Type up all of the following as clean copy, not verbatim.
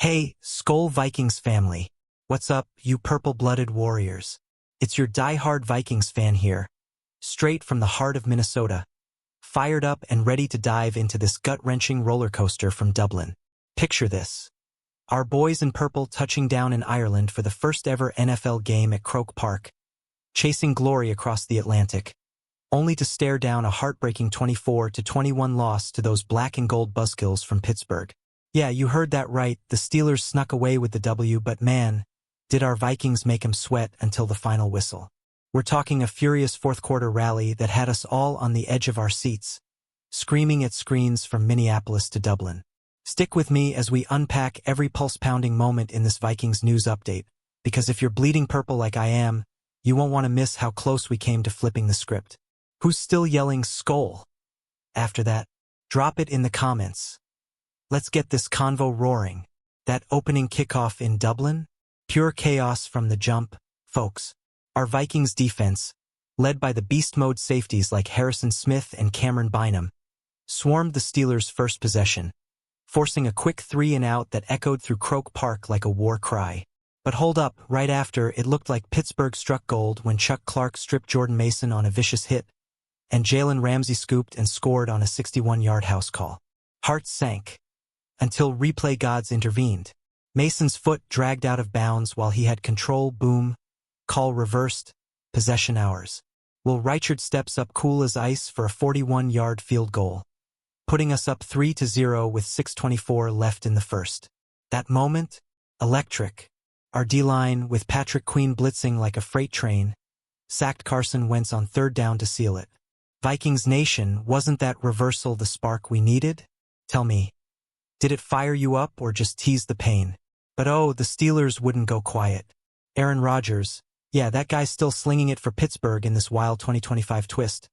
Hey, SKOL Vikings family. What's up, you purple-blooded warriors? It's your die-hard Vikings fan here, straight from the heart of Minnesota, fired up and ready to dive into this gut-wrenching roller coaster from Dublin. Picture this. Our boys in purple touching down in Ireland for the first ever NFL game at Croke Park, chasing glory across the Atlantic, only to stare down a heartbreaking 24-21 loss to those black and gold buzzkills from Pittsburgh. Yeah, you heard that right, the Steelers snuck away with the W, but man, did our Vikings make 'em sweat until the final whistle. We're talking a furious fourth-quarter rally that had us all on the edge of our seats, screaming at screens from Minneapolis to Dublin. Stick with me as we unpack every pulse-pounding moment in this Vikings news update, because if you're bleeding purple like I am, you won't want to miss how close we came to flipping the script. Who's still yelling SKOL after that? Drop it in the comments. Let's get this convo roaring. That opening kickoff in Dublin? Pure chaos from the jump, folks. Our Vikings defense, led by the beast mode safeties like Harrison Smith and Cameron Bynum, swarmed the Steelers' first possession, forcing a quick 3-and-out that echoed through Croke Park like a war cry. But hold up, right after, it looked like Pittsburgh struck gold when Chuck Clark stripped Jordan Mason on a vicious hit, and Jalen Ramsey scooped and scored on a 61-yard house call. Hearts sank until replay gods intervened. Mason's foot dragged out of bounds while he had control. Boom. Call reversed. Possession ours. Will Reichard steps up cool as ice for a 41-yard field goal, putting us up 3-0 with 6:24 left in the first. That moment? Electric. Our D-line, with Patrick Queen blitzing like a freight train, sacked Carson Wentz on third down to seal it. Vikings Nation, wasn't that reversal the spark we needed? Tell me, did it fire you up or just tease the pain? But oh, the Steelers wouldn't go quiet. Aaron Rodgers, yeah, that guy's still slinging it for Pittsburgh in this wild 2025 twist,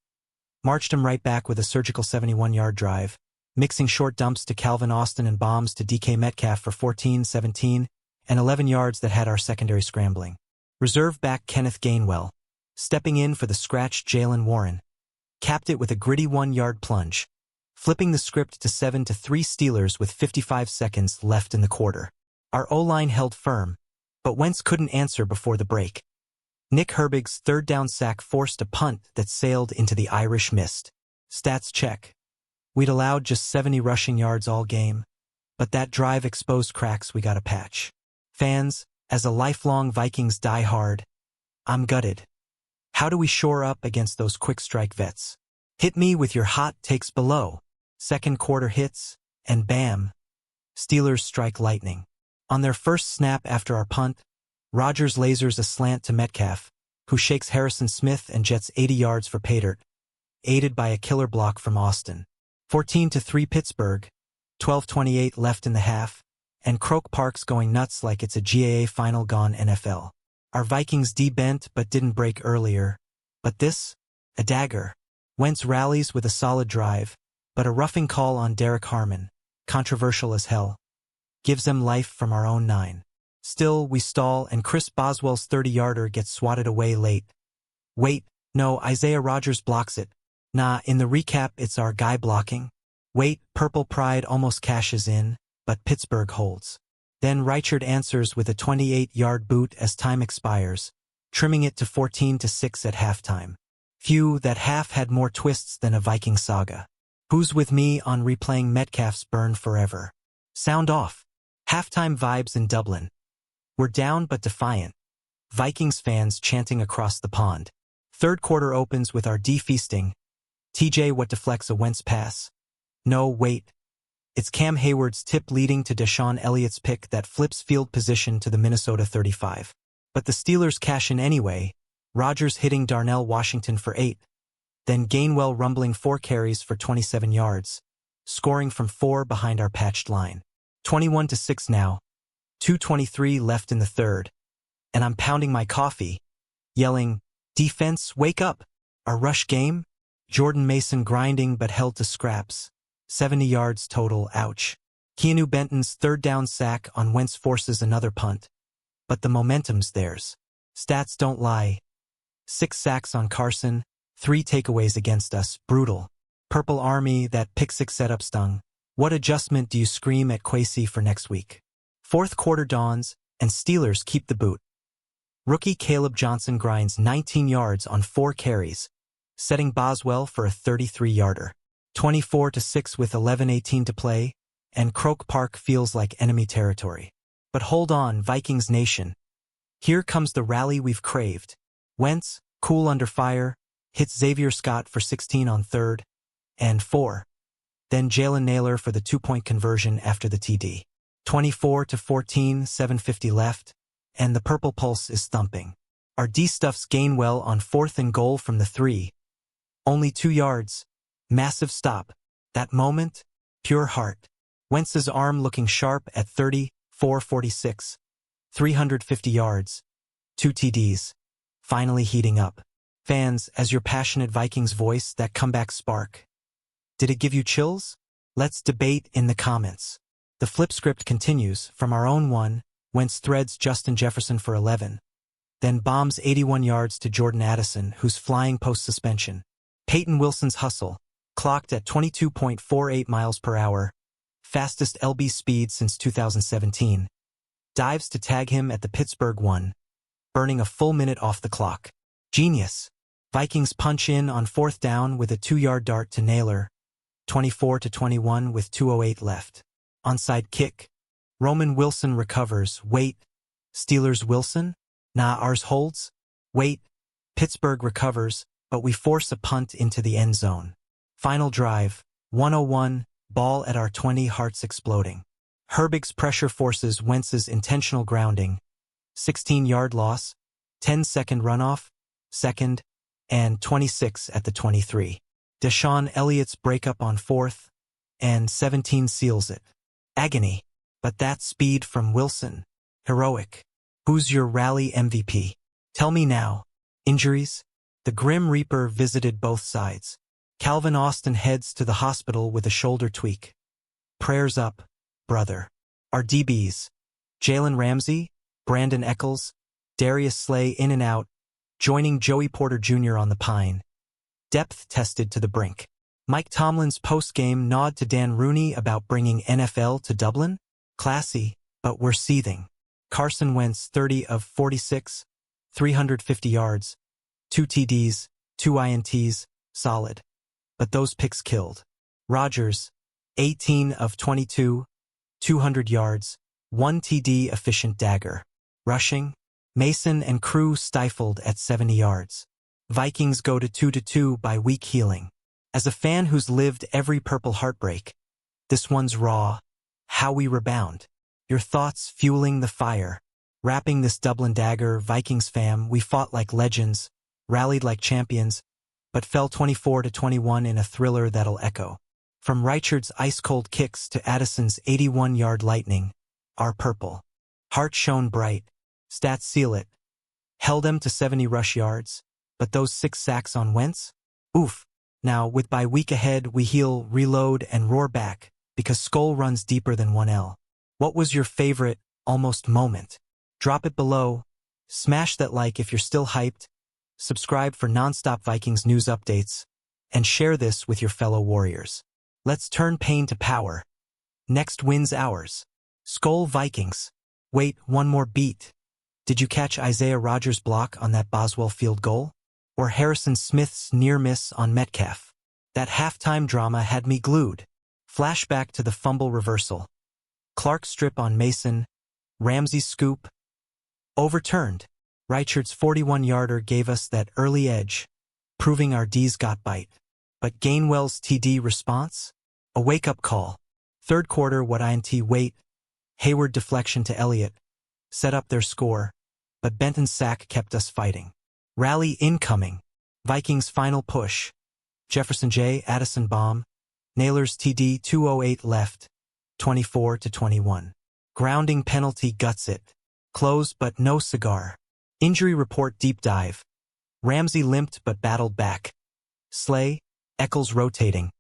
marched him right back with a surgical 71-yard drive, mixing short dumps to Calvin Austin and bombs to DK Metcalf for 14, 17, and 11 yards that had our secondary scrambling. Reserve back Kenneth Gainwell, stepping in for the scratched Jaylen Warren, capped it with a gritty 1-yard plunge, flipping the script to 7-3 Steelers with 55 seconds left in the quarter. Our O-line held firm, but Wentz couldn't answer before the break. Nick Herbig's third-down sack forced a punt that sailed into the Irish mist. Stats check. We'd allowed just 70 rushing yards all game, but that drive exposed cracks we gotta patch. Fans, as a lifelong Vikings diehard, I'm gutted. How do we shore up against those quick-strike vets? Hit me with your hot takes below. Second quarter hits, and bam, Steelers strike lightning. On their first snap after our punt, Rodgers lasers a slant to Metcalf, who shakes Harrison Smith and jets 80 yards for paydirt, aided by a killer block from Austin. 14-3 Pittsburgh, 12:28 left in the half, and Croke Park's going nuts like it's a GAA final gone NFL. Our Vikings D bent but didn't break earlier. But this? A dagger. Wentz rallies with a solid drive, but a roughing call on Derek Harmon, controversial as hell, gives them life from our own 9. Still, we stall and Chris Boswell's 30-yarder gets swatted away late. Wait, no, Isaiah Rodgers blocks it. Nah, in the recap it's our guy blocking. Wait, Purple Pride almost cashes in, but Pittsburgh holds. Then Reichard answers with a 28-yard boot as time expires, trimming it to 14-6 at halftime. Phew, that half had more twists than a Viking saga. Who's with me on replaying Metcalf's burn forever? Sound off. Halftime vibes in Dublin. We're down but defiant. Vikings fans chanting across the pond. Third quarter opens with our D feasting. TJ what deflects a Wentz pass. No, wait. It's Cam Hayward's tip leading to Deshaun Elliott's pick that flips field position to the Minnesota 35. But the Steelers cash in anyway, Rodgers hitting Darnell Washington for 8. Then Gainwell rumbling 4 carries for 27 yards, scoring from 4 behind our patched line. 21-6 now. 2:23 left in the third. And I'm pounding my coffee, yelling, "Defense, wake up! Our rush game?" Jordan Mason grinding but held to scraps. 70 yards total, ouch. Keanu Benton's third down sack on Wentz forces another punt. But the momentum's theirs. Stats don't lie. 6 sacks on Carson, 3 takeaways against us, brutal. Purple Army, that pick-six setup stung. What adjustment do you scream at Kwesi for next week? Fourth quarter dawns, and Steelers keep the boot. Rookie Caleb Johnson grinds 19 yards on 4 carries, setting Boswell for a 33-yarder. 24-6 with 11:18 to play, and Croke Park feels like enemy territory. But hold on, Vikings Nation. Here comes the rally we've craved. Wentz, cool under fire, hits Xavier Scott for 16 on 3rd and 4. Then Jalen Naylor for the 2-point conversion after the TD. 24-14, 7:50 left, and the Purple Pulse is thumping. Our D-Stuffs gain well on 4th and goal from the 3. Only 2 yards. Massive stop. That moment, pure heart. Wentz's arm looking sharp at 34-46. 350 yards. 2 TDs. Finally heating up. Fans, as your passionate Vikings voice, that comeback spark. Did it give you chills? Let's debate in the comments. The flip script continues from our own one. Wentz threads Justin Jefferson for 11. Then bombs 81 yards to Jordan Addison, who's flying post-suspension. Peyton Wilson's hustle, clocked at 22.48 miles per hour, fastest LB speed since 2017, dives to tag him at the Pittsburgh 1, burning a full minute off the clock. Genius. Vikings punch in on 4th down with a 2-yard dart to Naylor, 24-21 with 2:08 left. Onside kick. Roman Wilson recovers. Wait. Steelers Wilson? Nah, ours holds. Wait. Pittsburgh recovers, but we force a punt into the end zone. Final drive. 101, ball at our 20, hearts exploding. Herbig's pressure forces Wentz's intentional grounding. 16-yard loss. 10-second runoff. 2nd and 26 at the 23. Deshaun Elliott's breakup on 4th and 17 seals it. Agony. But that speed from Wilson. Heroic. Who's your rally MVP? Tell me now. Injuries? The Grim Reaper visited both sides. Calvin Austin heads to the hospital with a shoulder tweak. Prayers up, brother. Our DBs. Jalen Ramsey, Brandon Eccles, Darius Slay in and out, joining Joey Porter Jr. on the pine. Depth tested to the brink. Mike Tomlin's post-game nod to Dan Rooney about bringing NFL to Dublin? Classy, but we're seething. Carson Wentz 30 of 46, 350 yards, 2 TDs, 2 INTs, solid. But those picks killed. Rodgers, 18 of 22, 200 yards, 1 TD efficient dagger. Rushing, Mason and crew stifled at 70 yards. Vikings go to 2-2 by weak healing. As a fan who's lived every purple heartbreak, this one's raw. How we rebound. Your thoughts fueling the fire. Wrapping this Dublin dagger, Vikings fam, we fought like legends, rallied like champions, but fell 24-21 in a thriller that'll echo. From Reichard's ice-cold kicks to Addison's 81-yard lightning, our purple heart shone bright. Stats seal it. Held them to 70 rush yards, but those 6 sacks on Wentz? Oof. Now, with bye week ahead, we heal, reload, and roar back, because SKOL runs deeper than 1L. What was your favorite, almost moment? Drop it below. Smash that like if you're still hyped. Subscribe for non-stop Vikings news updates. And share this with your fellow warriors. Let's turn pain to power. Next win's ours. SKOL Vikings. Wait, one more beat. Did you catch Isaiah Rodgers' block on that Boswell field goal? Or Harrison Smith's near miss on Metcalf? That halftime drama had me glued. Flashback to the fumble reversal. Clark's strip on Mason. Ramsey's scoop. Overturned. Reichard's 41-yarder gave us that early edge, proving our D's got bite. But Gainwell's TD response? A wake-up call. Third quarter what INT wait. Hayward deflection to Elliott. Set up their score. But Benton's sack kept us fighting. Rally incoming. Vikings final push. Jefferson J. Addison bomb. Naylor's TD 2:08 left. 24-21. Grounding penalty guts it. Close but no cigar. Injury report deep dive. Ramsey limped but battled back. Slay, Eccles rotating.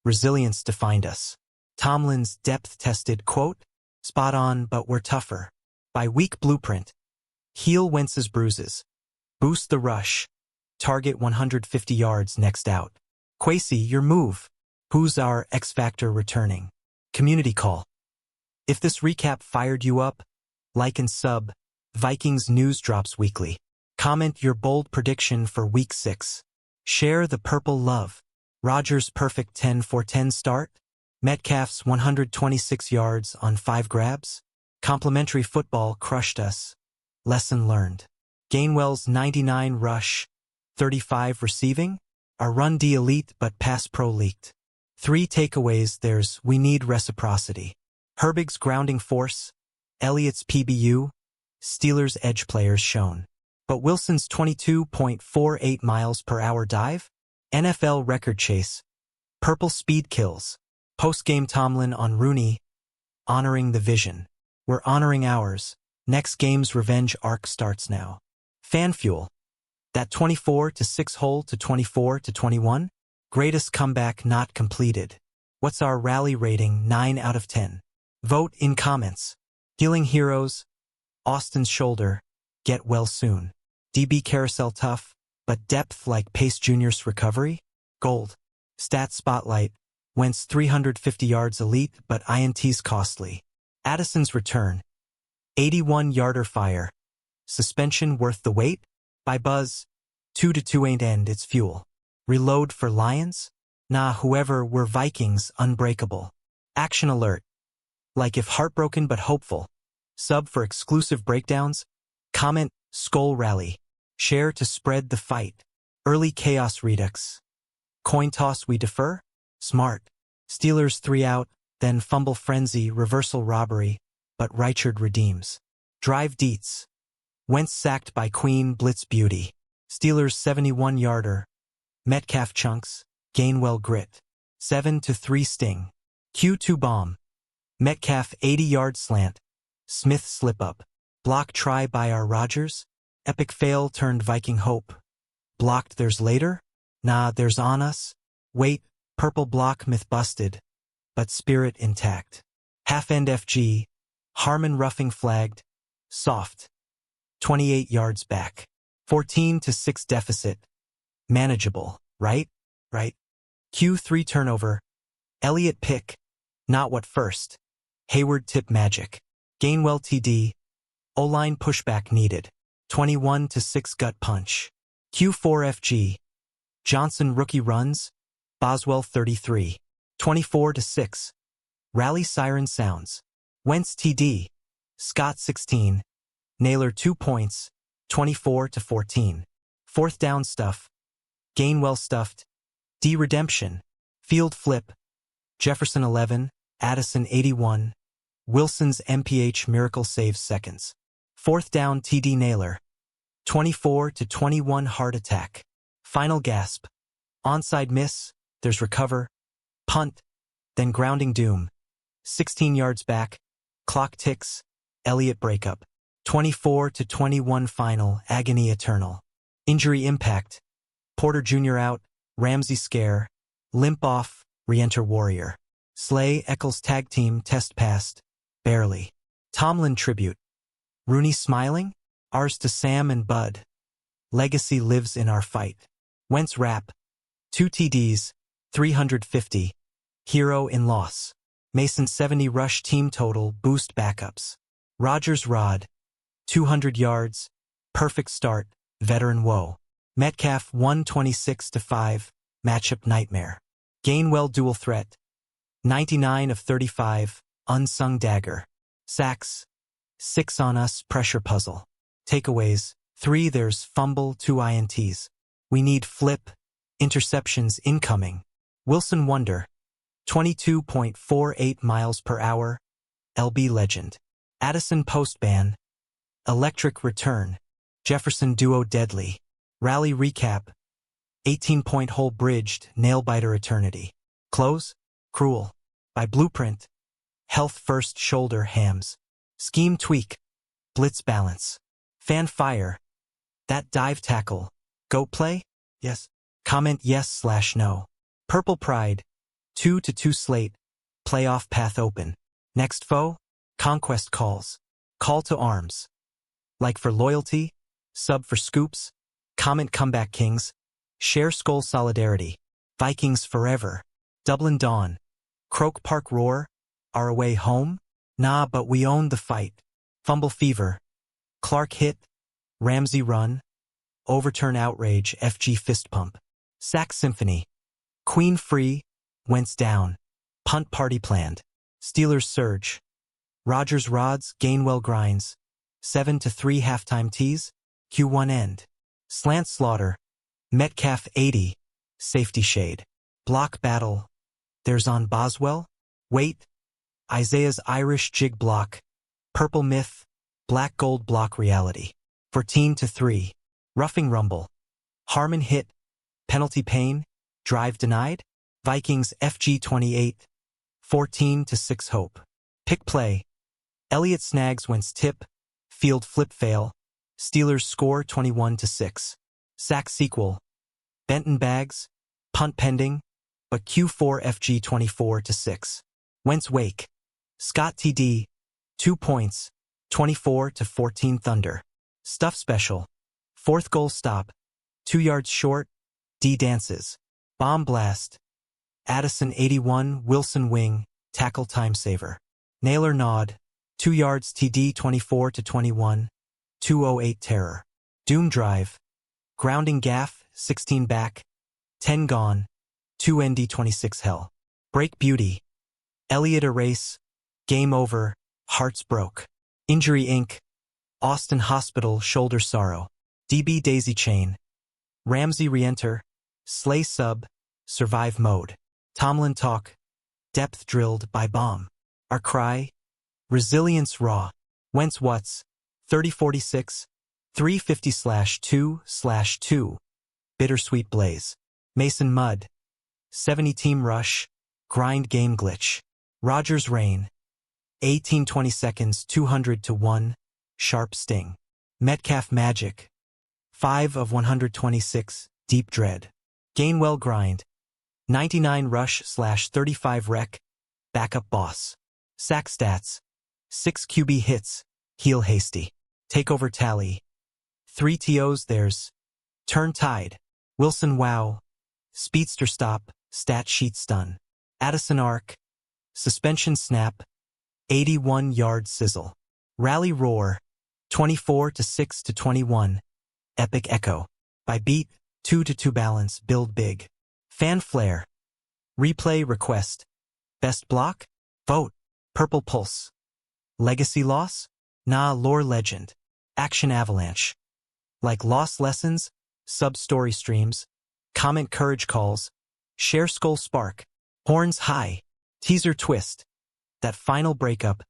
Resilience defined us. Tomlin's depth-tested quote, spot on but we're tougher. By weak blueprint. Heal Wentz's bruises. Boost the rush. Target 150 yards next out. Kwesi, your move. Who's our X-Factor returning? Community call. If this recap fired you up, like and sub. Vikings news drops weekly. Comment your bold prediction for Week 6. Share the purple love. Rodgers' perfect 10-for-10 start? Metcalf's 126 yards on 5 grabs? Complimentary football crushed us. Lesson learned. Gainwell's 99 rush, 35 receiving? Our run D elite but pass pro leaked. 3 takeaways. There's we need reciprocity. Herbig's grounding force, Elliott's PBU, Steelers edge players shown. But Wilson's 22.48 miles per hour dive? NFL record chase. Purple speed kills. Post-game Tomlin on Rooney, honoring the vision. We're honoring ours. Next game's revenge arc starts now. Fan fuel. That 24-6 hole to 24-21? Greatest comeback not completed. What's our rally rating? 9 out of 10. Vote in comments. Healing heroes. Austin's shoulder. Get well soon. DB carousel tough, but depth like Pace Jr.'s recovery? Gold. Stats spotlight. Wentz 350 yards elite, but INT's costly. Addison's return. 81-yarder fire. Suspension worth the wait? By Buzz. 2-2 ain't end, it's fuel. Reload for Lions? Nah, whoever, we're Vikings, unbreakable. Action alert. Like if heartbroken but hopeful. Sub for exclusive breakdowns. Comment, SKOL rally. Share to spread the fight. Early chaos redux. Coin toss we defer? Smart. Steelers 3 out, then fumble frenzy, reversal robbery, but Reichard redeems. Drive deets. Wentz sacked by Queen blitz beauty. Steelers 71-yarder. Metcalf chunks, Gainwell grit. 7-3 sting. Q2 bomb. Metcalf 80-yard slant. Smith slip up. Block try by our Rodgers. Epic fail turned Viking hope. Blocked there's later? Nah, there's on us. Wait, purple block myth busted. But spirit intact. Half-end FG. Harmon roughing flagged. Soft. 28 yards back. 14-6 deficit. Manageable, right? Right. Q3 turnover. Elliott pick. Not what first. Hayward tip magic. Gainwell TD. O-line pushback needed. 21-6 gut punch. Q4 FG. Johnson rookie runs. Boswell 33. 24-6. Rally siren sounds. Wentz TD. Scott 16. Naylor 2 points. 24-14. Fourth down stuff. Gainwell stuffed. D redemption. Field flip. Jefferson 11. Addison 81. Wilson's MPH miracle saves seconds. Fourth down TD Naylor. 24-21 heart attack. Final gasp. Onside miss. There's recover. Punt. Then grounding doom. 16 yards back. Clock ticks. Elliott breakup. 24-21 final. Agony eternal. Injury impact. Porter Jr. out. Ramsey scare. Limp off. Re-enter Warrior. Slay Eccles tag team test passed. Barely. Tomlin tribute. Rooney smiling? Ours to Sam and Bud. Legacy lives in our fight. Wentz rap. 2 TDs. 350. Hero in loss. Mason 70 rush team total boost backups. Rodgers rod. 200 yards. Perfect start. Veteran woe. Metcalf 126-5. Matchup nightmare. Gainwell dual threat. 99 of 35. Unsung dagger. Sacks. 6 on us pressure puzzle. Takeaways. 3 there's fumble 2 INTs. We need flip. Interceptions incoming. Wilson wonder. 22.48 miles per hour. LB legend. Addison post ban. Electric return. Jefferson duo deadly. Rally recap. 18-point hole bridged. Nail-biter eternity. Close. Cruel. By blueprint. Health first shoulder hams. Scheme tweak. Blitz balance. Fan fire. That dive tackle. Go play? Yes. Comment yes/no. Purple pride. 2-2 slate. Playoff path open. Next foe? Conquest calls. Call to arms. Like for loyalty. Sub for scoops. Comment comeback kings. Share SKOL solidarity. Vikings forever. Dublin dawn. Croke Park roar. Our away home? Nah, but we owned the fight. Fumble fever. Clark hit. Ramsey run. Overturn outrage. FG fist pump. Sack symphony. Queen free. Wentz down. Punt party planned. Steelers surge. Rodgers rods. Gainwell grinds. 7-3 halftime tease. Q1 end. Slant slaughter. Metcalf 80. Safety shade. Block battle. There's on Boswell. Wait. Isaiah's Irish jig block. Purple myth. Black gold block reality. 14-3. Roughing rumble. Harmon hit. Penalty pain. Drive denied. Vikings FG 28. 14-6 hope. Pick play. Elliott snags Wentz tip. Field flip fail. Steelers score 21-6. Sack sequel. Benton bags. Punt pending. But Q4 FG 24-6. Wentz wake. Scott TD. 2 points. 24-14 Thunder. Stuff special. Fourth goal stop. 2 yards short. D dances. Bomb blast. Addison 81. Wilson wing. Tackle time saver. Naylor nod. 2 yards TD 24-21. 208 terror. Doom drive. Grounding gaff. 16 back. 10 gone. 2 ND 26 hell. Break beauty. Elliott erase. Game over. Hearts broke. Injury Inc. Austin Hospital shoulder sorrow. DB daisy chain. Ramsey reenter. Slay sub. Survive mode. Tomlin talk. Depth drilled by bomb. Our cry. Resilience raw. Wentz what's. 30-46. 350/2/2. Bittersweet blaze. Mason mud. 70 team rush. Grind game glitch. Rodgers rain. 18-20 seconds 200-1. Sharp sting. Metcalf magic. 5 of 126. Deep dread. Gainwell grind. 99 rush/35 wreck. Backup boss. Sack stats. 6 QB hits. Heel hasty. Takeover tally. 3 TOs there's. Turn tide. Wilson wow. Speedster stop. Stat sheet stun. Addison arc. Suspension snap. 81-yard sizzle. Rally roar. 24-6-21. Epic echo. By beat. 2-2 balance. Build big. Fan flare. Replay request. Best block? Vote. Purple pulse. Legacy loss? Nah, lore legend. Action avalanche. Like lost lessons, sub-story streams, comment courage calls, share SKOL spark, horns high, teaser twist. That final breakup.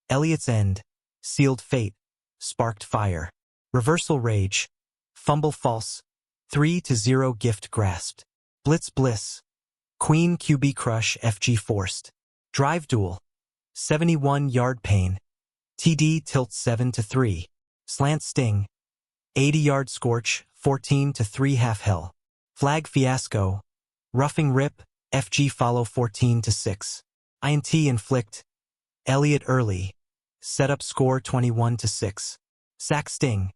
Elliott's end. Sealed fate. Sparked fire. Reversal rage. Fumble false. 3-0 gift grasped. Blitz bliss. Queen QB crush FG forced. Drive duel. 71-yard pain. TD tilt 7-3. Slant sting. 80-yard scorch. 14-3 half hell. Flag fiasco. Roughing rip. FG follow 14-6. INT inflict. Elliott early. Setup score 21-6. Sack sting.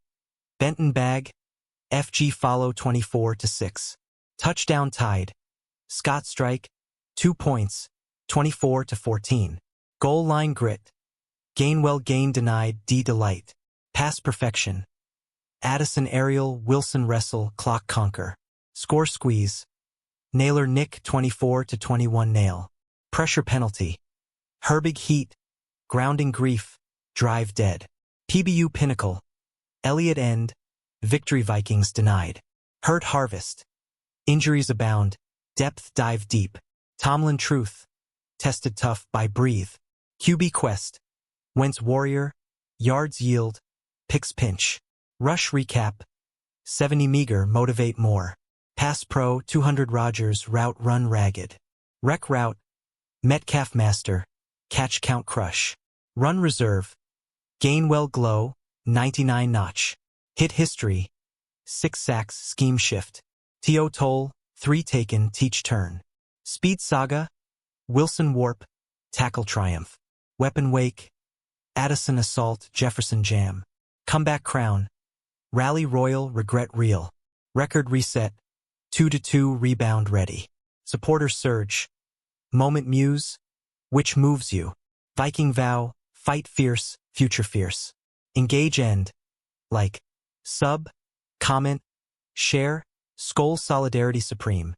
Benton bag. FG follow 24-6. Touchdown tied. Scott strike. 2 points. 24-14. Goal line grit. Gainwell gain denied. D delight. Pass perfection. Addison aerial. Wilson wrestle. Clock conquer. Score squeeze. Naylor nick 24-21 nail. Pressure penalty. Herbig heat. Grounding grief. Drive dead. PBU pinnacle. Elliott end. Victory Vikings denied. Hurt harvest. Injuries abound. Depth dive deep. Tomlin truth. Tested tough by breathe. QB quest. Wentz warrior. Yards yield. Picks pinch. Rush recap. 70 meager motivate more. Pass pro 200 Rodgers route run ragged. Rec route. Metcalf master. Catch count crush. Run reserve. Gainwell glow. 99 notch. Hit history. 6 sacks scheme shift. TO toll. 3 taken teach turn. Speed saga. Wilson warp. Tackle triumph. Weapon wake. Addison assault. Jefferson jam. Comeback crown. Rally royal. Regret real. Record reset. 2-2 rebound ready. Supporter surge. Moment muse. Which moves you? Viking vow. Fight fierce, future fierce. Engage and like, sub, comment, share, SKOL solidarity supreme.